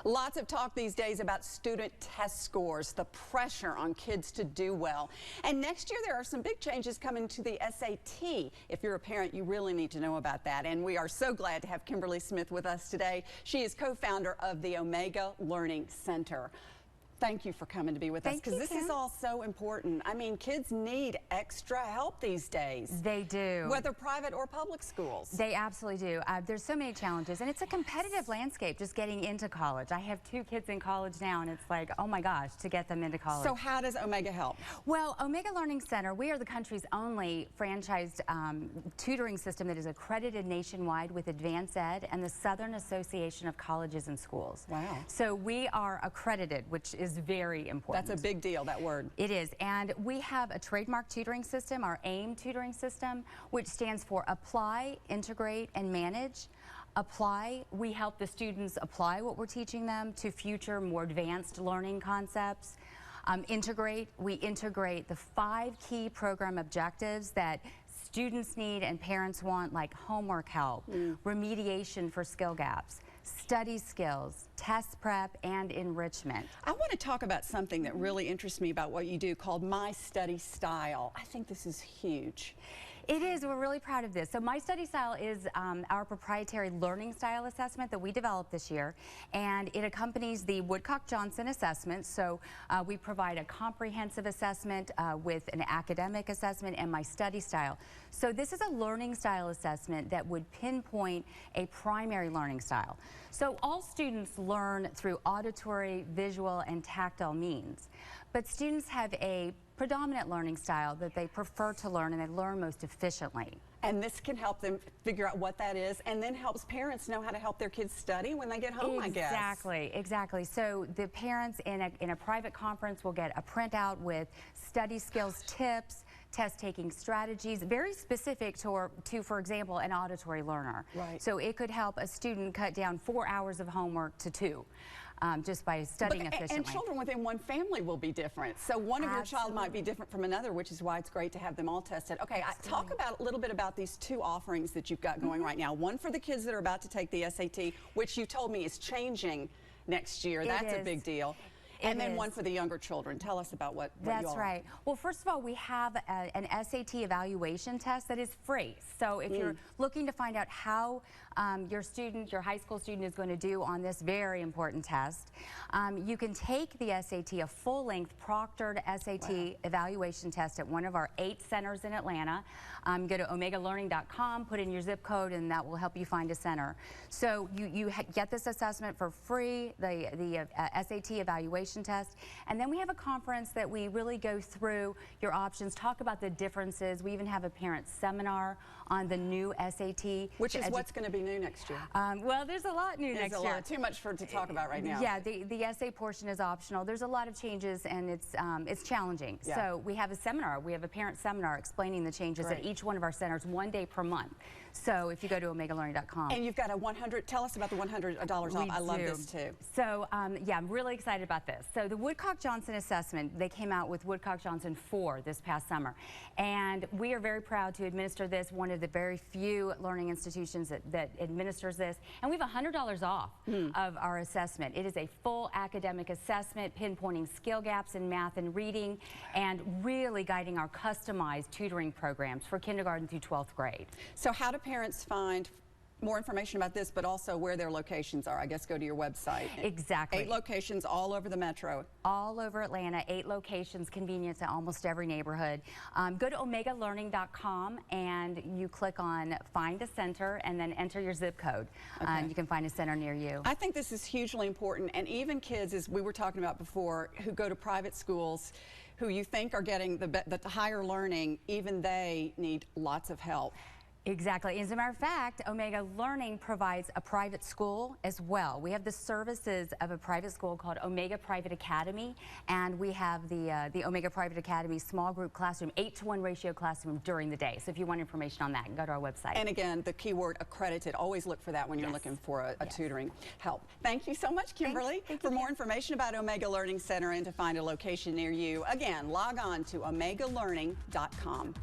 Lots of talk these days about student test scores, the pressure on kids to do well. And next year there are some big changes coming to the SAT. If you're a parent, you really need to know about that. And we are so glad to have Kimberly Smith with us today. She is co-founder of the Omega Learning Center. Thank you for coming to be with us, because this is all so important. I mean, kids need extra help these days. They do. Whether private or public schools. They absolutely do. There's so many challenges, and it's a competitive landscape just getting into college. I have 2 kids in college now, and it's like, oh my gosh, to get them into college. So how does Omega help? Well, Omega Learning Center, we are the country's only franchised tutoring system that is accredited nationwide with Advanced Ed and the Southern Association of Colleges and Schools. Wow. So we are accredited, which is very important. That's a big deal, that word. It is, and we have a trademark tutoring system, our AIM tutoring system, which stands for Apply, Integrate, and Manage. Apply, we help the students apply what we're teaching them to future, more advanced learning concepts. Integrate, we integrate the 5 key program objectives that students need and parents want, like homework help, remediation for skill gaps, study skills, test prep, and enrichment. I want to talk about something that really interests me about what you do called My Study Style. I think this is huge. It is. We're really proud of this. So My Study Style is our proprietary learning style assessment that we developed this year, and it accompanies the Woodcock-Johnson assessment. So we provide a comprehensive assessment with an academic assessment and My Study Style. So this is a learning style assessment that would pinpoint a primary learning style. So all students learn through auditory, visual, and tactile means, but students have a predominant learning style that they prefer to learn and they learn most efficiently. And this can help them figure out what that is, and then helps parents know how to help their kids study when they get home, I guess. Exactly. So the parents in a private conference will get a printout with study skills tips, test-taking strategies, very specific to, for example, an auditory learner. Right. So it could help a student cut down 4 hours of homework to 2. Just by studying efficiently. And children within one family will be different. So one of your child might be different from another, which is why it's great to have them all tested. Okay, talk about a little bit about these 2 offerings that you've got going right now. One for the kids that are about to take the SAT, which you told me is changing next year. That's a big deal. And then one for the younger children. Tell us about what you all. That's right. Well, first of all, we have an SAT evaluation test that is free. So if you're looking to find out how your high school student is going to do on this very important test, you can take the SAT, a full-length proctored SAT evaluation test at one of our 8 centers in Atlanta. Go to omegalearning.com, put in your zip code, and that will help you find a center. So you get this assessment for free, the SAT evaluation test, and then we have a conference that we really go through your options, talk about the differences. We even have a parent seminar on the new SAT. Which is what's going to be new next year? Well, there's a lot new next year. There's a lot. Too much to talk about right now. Yeah, the essay portion is optional. There's a lot of changes, and it's challenging. Yeah. So we have a seminar. We have a parent seminar explaining the changes at each one of our centers 1 day per month. So if you go to omegalearning.com. And you've got a tell us about the $100 off. I love this too. So yeah, I'm really excited about this. So the Woodcock-Johnson assessment, they came out with Woodcock-Johnson 4 this past summer. And we are very proud to administer this, one of the very few learning institutions that administers this. And we have $100 off of our assessment. It is a full academic assessment, pinpointing skill gaps in math and reading, and really guiding our customized tutoring programs for kindergarten through 12th grade. So how do parents find more information about this, but also where their locations are? I guess go to your website. Exactly. 8 locations all over the metro. All over Atlanta, 8 locations, convenience at almost every neighborhood. Go to omegalearning.com and you click on Find a Center and then enter your zip code. And you can find a center near you. I think this is hugely important, and even kids, as we were talking about before, who go to private schools, who you think are getting the higher learning, even they need lots of help. Exactly. As a matter of fact, Omega Learning provides a private school as well. We have the services of a private school called Omega Private Academy, and we have the Omega Private Academy small group classroom, 8-to-1 ratio classroom during the day. So if you want information on that, go to our website. And again, the keyword accredited. Always look for that when you're looking for a tutoring help. Thank you so much, Kimberly. For more information about Omega Learning Center and to find a location near you, again, log on to omegalearning.com.